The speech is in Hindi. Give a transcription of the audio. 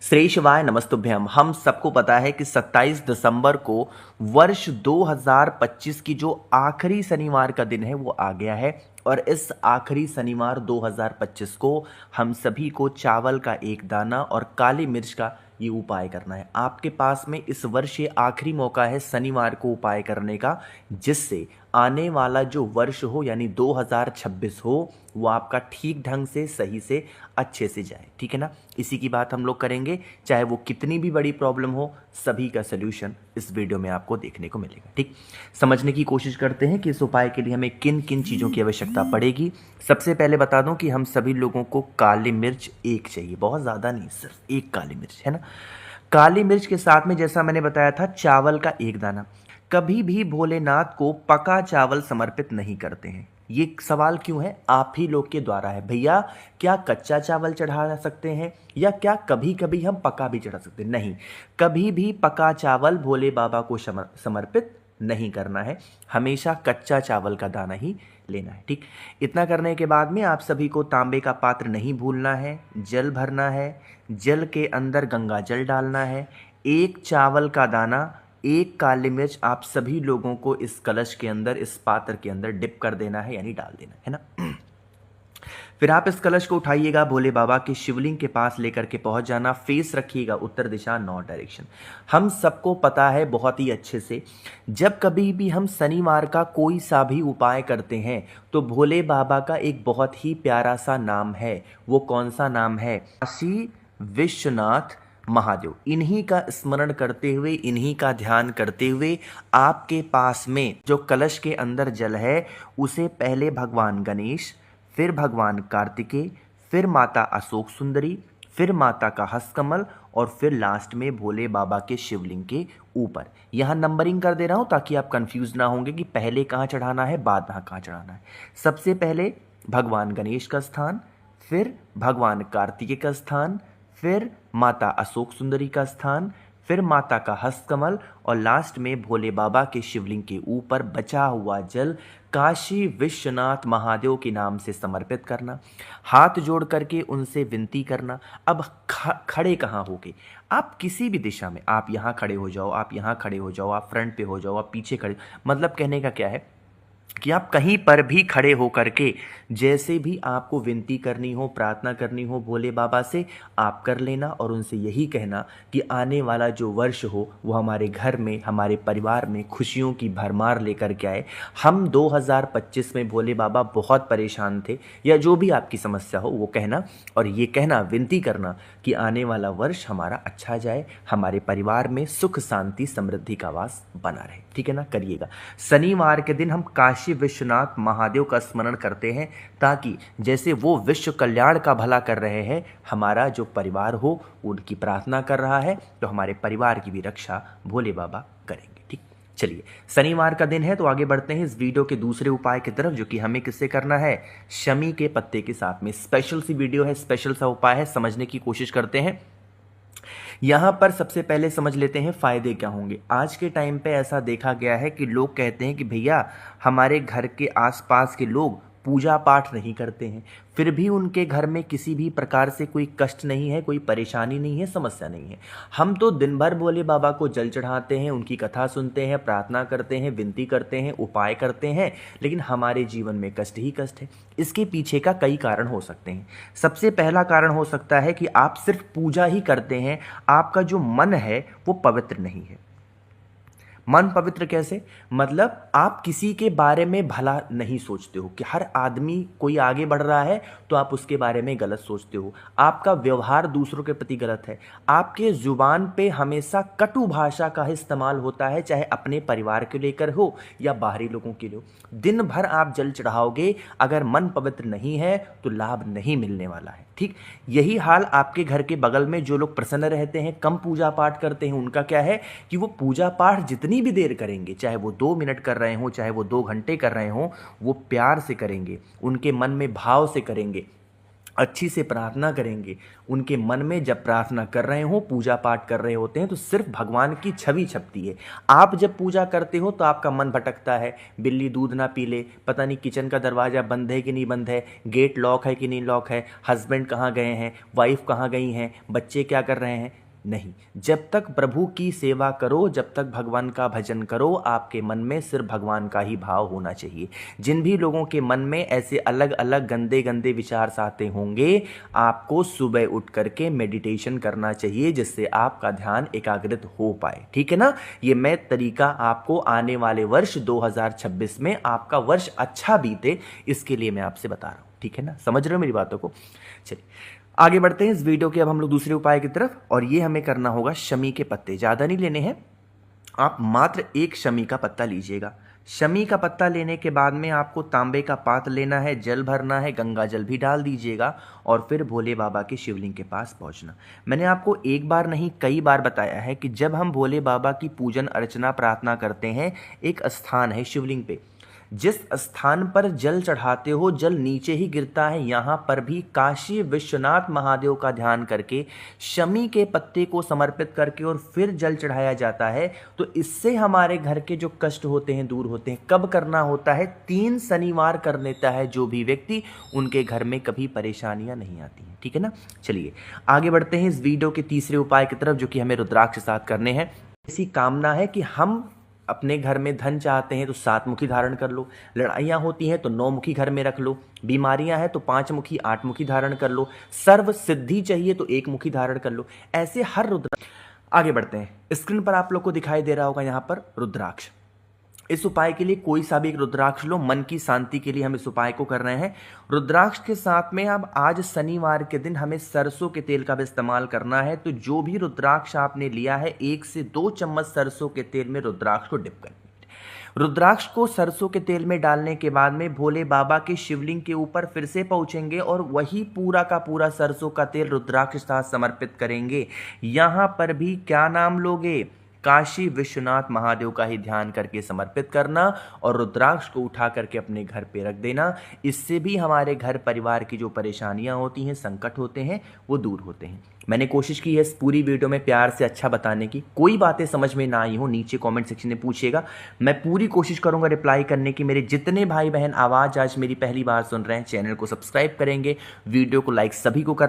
श्री शिवाय नमस्तुभ्यम। हम सबको पता है कि 27 दिसंबर को वर्ष 2025 की जो आखिरी शनिवार का दिन है वो आ गया है और इस आखिरी शनिवार 2025 को हम सभी को चावल का एक दाना और काली मिर्च का ये उपाय करना है। आपके पास में इस वर्ष ये आखिरी मौका है शनिवार को उपाय करने का, जिससे आने वाला जो वर्ष हो यानी 2026 हो वो आपका ठीक ढंग से सही से अच्छे से जाए। ठीक है ना। इसी की बात हम लोग करेंगे, चाहे वो कितनी भी बड़ी प्रॉब्लम हो, सभी का सलूशन इस वीडियो में आपको देखने को मिलेगा। ठीक, समझने की कोशिश करते हैं कि इस उपाय के लिए हमें किन किन चीज़ों की आवश्यकता पड़ेगी। सबसे पहले बता दूं कि हम सभी लोगों को काली मिर्च एक चाहिए, बहुत ज़्यादा नहीं, सिर्फ एक काली मिर्च, है ना। काली मिर्च के साथ में जैसा मैंने बताया था चावल का एक दाना। कभी भी भोलेनाथ को पका चावल समर्पित नहीं करते हैं। ये सवाल क्यों है? आप ही लोग के द्वारा है। भैया क्या कच्चा चावल चढ़ा सकते हैं या क्या कभी कभी हम पका भी चढ़ा सकते हैं? नहीं, कभी भी पका चावल भोले बाबा को समर्पित नहीं करना है। हमेशा कच्चा चावल का दाना ही लेना है। ठीक, इतना करने के बाद में आप सभी को तांबे का पात्र नहीं भूलना है, जल भरना है, जल के अंदर गंगा जल डालना है, एक चावल का दाना, एक काली मिर्च आप सभी लोगों को इस कलश के अंदर, इस पात्र के अंदर डिप कर देना है यानी डाल देना है ना। फिर आप इस कलश को उठाइएगा, भोले बाबा के शिवलिंग के पास लेकर के पहुंच जाना। फेस रखिएगा उत्तर दिशा, नॉर्थ डायरेक्शन। हम सबको पता है बहुत ही अच्छे से, जब कभी भी हम शनिवार का कोई सा भी उपाय करते हैं तो भोले बाबा का एक बहुत ही प्यारा सा नाम है। वो कौन सा नाम है? काशी विश्वनाथ महादेव। इन्हीं का स्मरण करते हुए, इन्हीं का ध्यान करते हुए आपके पास में जो कलश के अंदर जल है उसे पहले भगवान गणेश, फिर भगवान कार्तिकेय, फिर माता अशोक सुंदरी, फिर माता का हस्तकमल और फिर लास्ट में भोले बाबा के शिवलिंग के ऊपर। यहाँ नंबरिंग कर दे रहा हूँ ताकि आप कंफ्यूज ना होंगे कि पहले कहाँ चढ़ाना है, बाद में कहाँ चढ़ाना है। सबसे पहले भगवान गणेश का स्थान, फिर भगवान कार्तिकेय का स्थान, फिर माता अशोक सुंदरी का स्थान, फिर माता का हस्तकमल और लास्ट में भोले बाबा के शिवलिंग के ऊपर बचा हुआ जल काशी विश्वनाथ महादेव के नाम से समर्पित करना। हाथ जोड़ करके उनसे विनती करना। अब खड़े कहाँ होगे? आप किसी भी दिशा में, आप यहाँ खड़े हो जाओ, आप यहाँ खड़े हो जाओ, आप फ्रंट पे हो जाओ, आप पीछे खड़े, मतलब कहने का क्या है कि आप कहीं पर भी खड़े हो करके जैसे भी आपको विनती करनी हो, प्रार्थना करनी हो भोले बाबा से, आप कर लेना और उनसे यही कहना कि आने वाला जो वर्ष हो वो हमारे घर में, हमारे परिवार में खुशियों की भरमार लेकर के आए। हम 2025 में भोले बाबा बहुत परेशान थे, या जो भी आपकी समस्या हो वो कहना और ये कहना, विनती करना कि आने वाला वर्ष हमारा अच्छा जाए, हमारे परिवार में सुख शांति समृद्धि का वास बना रहे। ठीक है ना, करिएगा। शनिवार के दिन हम काशी विश्वनाथ महादेव का स्मरण करते हैं ताकि जैसे वो विश्व कल्याण का भला कर रहे हैं, हमारा जो परिवार हो उनकी प्रार्थना कर रहा है तो हमारे परिवार की भी रक्षा भोले बाबा करेंगे। ठीक, चलिए शनिवार का दिन है तो आगे बढ़ते हैं इस वीडियो के दूसरे उपाय की तरफ, जो कि हमें किससे करना है? शमी के पत्ते के साथ में। स्पेशल सी वीडियो है, स्पेशल सा उपाय है, समझने की कोशिश करते हैं। यहाँ पर सबसे पहले समझ लेते हैं फायदे क्या होंगे। आज के टाइम पे ऐसा देखा गया है कि लोग कहते हैं कि भैया हमारे घर के आसपास के लोग पूजा पाठ नहीं करते हैं, फिर भी उनके घर में किसी भी प्रकार से कोई कष्ट नहीं है, कोई परेशानी नहीं है, समस्या नहीं है। हम तो दिन भर भोले बाबा को जल चढ़ाते हैं, उनकी कथा सुनते हैं, प्रार्थना करते हैं, विनती करते हैं, उपाय करते हैं, लेकिन हमारे जीवन में कष्ट ही कष्ट है। इसके पीछे का कई कारण हो सकते हैं। सबसे पहला कारण हो सकता है कि आप सिर्फ पूजा ही करते हैं, आपका जो मन है वो पवित्र नहीं है। मन पवित्र कैसे? मतलब आप किसी के बारे में भला नहीं सोचते हो कि हर आदमी कोई आगे बढ़ रहा है तो आप उसके बारे में गलत सोचते हो। आपका व्यवहार दूसरों के प्रति गलत है। आपके जुबान पे हमेशा कटु भाषा का इस्तेमाल होता है, चाहे अपने परिवार को लेकर हो या बाहरी लोगों के लिए। दिन भर आप जल चढ़ाओगे, अगर मन पवित्र नहीं है तो लाभ नहीं मिलने वाला है। ठीक, यही हाल आपके घर के बगल में जो लोग प्रसन्न रहते हैं, कम पूजा पाठ करते हैं, उनका क्या है कि वो पूजा पाठ जितनी भी देर करेंगे, चाहे वो 2 मिनट कर रहे हो, चाहे वो 2 घंटे कर रहे हो, वो प्यार से करेंगे, उनके मन में भाव से करेंगे। अच्छी से प्रार्थना करेंगे, उनके मन में जब प्रार्थना कर रहे हो, पूजा पाठ कर रहे होते हैं, तो सिर्फ भगवान की छवि छपती है। आप जब पूजा करते हो तो आपका मन भटकता है, बिल्ली दूध ना पी ले, पता नहीं किचन का दरवाज़ा बंद है कि नहीं बंद है, गेट लॉक है कि नहीं लॉक है, हस्बैंड कहाँ गए हैं, वाइफ कहाँ गई हैं, बच्चे क्या कर रहे हैं। नहीं, जब तक प्रभु की सेवा करो, जब तक भगवान का भजन करो, आपके मन में सिर्फ भगवान का ही भाव होना चाहिए। जिन भी लोगों के मन में ऐसे अलग अलग गंदे गंदे विचार आते होंगे, आपको सुबह उठ करके मेडिटेशन करना चाहिए, जिससे आपका ध्यान एकाग्रित हो पाए। ठीक है ना। ये मैं तरीका आपको आने वाले वर्ष 2026 में आपका वर्ष अच्छा बीते, इसके लिए मैं आपसे बता रहा हूं। ठीक है ना, समझ रहे हो मेरी बातों को। चलिए आगे बढ़ते हैं इस वीडियो के अब हम लोग दूसरे उपाय की तरफ, और ये हमें करना होगा शमी के पत्ते। ज़्यादा नहीं लेने हैं, आप मात्र एक शमी का पत्ता लीजिएगा। शमी का पत्ता लेने के बाद में आपको तांबे का पात्र लेना है, जल भरना है, गंगा जल भी डाल दीजिएगा, और फिर भोले बाबा के शिवलिंग के पास पहुंचना। मैंने आपको एक बार नहीं कई बार बताया है कि जब हम भोले बाबा की पूजन अर्चना प्रार्थना करते हैं, एक स्थान है शिवलिंग पे, जिस स्थान पर जल चढ़ाते हो जल नीचे ही गिरता है। यहाँ पर भी काशी विश्वनाथ महादेव का ध्यान करके शमी के पत्ते को समर्पित करके और फिर जल चढ़ाया जाता है। तो इससे हमारे घर के जो कष्ट होते हैं दूर होते हैं। कब करना होता है? 3 शनिवार कर लेता है जो भी व्यक्ति, उनके घर में कभी परेशानियां नहीं आती हैं। ठीक है ना। चलिए आगे बढ़ते हैं इस वीडियो के तीसरे उपाय की तरफ, जो कि हमें रुद्राक्ष के साथ करने हैं। ऐसी कामना है कि हम अपने घर में धन चाहते हैं तो 7 मुखी धारण कर लो, लड़ाइयाँ होती हैं तो 9 मुखी घर में रख लो, बीमारियां हैं तो 5 मुखी 8 मुखी धारण कर लो, सर्व सिद्धि चाहिए तो 1 मुखी धारण कर लो। ऐसे हर रुद्राक्ष। आगे बढ़ते हैं, स्क्रीन पर आप लोग को दिखाई दे रहा होगा यहाँ पर रुद्राक्ष। इस उपाय के लिए कोई सा भी एक रुद्राक्ष लो, मन की शांति के लिए हम इस उपाय को कर रहे हैं। रुद्राक्ष के साथ में अब आज शनिवार के दिन हमें सरसों के तेल का भी इस्तेमाल करना है। तो जो भी रुद्राक्ष आपने लिया है, 1 से 2 चम्मच सरसों के तेल में रुद्राक्ष को डिप करना। रुद्राक्ष को सरसों के तेल में डालने के बाद में भोले बाबा के शिवलिंग के ऊपर फिर से पहुंचेंगे और वही पूरा का पूरा सरसों का तेल रुद्राक्ष के साथ समर्पित करेंगे। यहां पर भी क्या नाम लोगे? काशी विश्वनाथ महादेव का ही ध्यान करके समर्पित करना और रुद्राक्ष को उठा करके अपने घर पे रख देना। इससे भी हमारे घर परिवार की जो परेशानियां होती हैं, संकट होते हैं, वो दूर होते हैं। मैंने कोशिश की है इस पूरी वीडियो में प्यार से अच्छा बताने की। कोई बातें समझ में ना आई हो, नीचे कमेंट सेक्शन में पूछिएगा, मैं पूरी कोशिश करूंगा रिप्लाई करने की। मेरे जितने भाई बहन आवाज़ आज मेरी पहली बार सुन रहे हैं, चैनल को सब्सक्राइब करेंगे, वीडियो को लाइक सभी को कर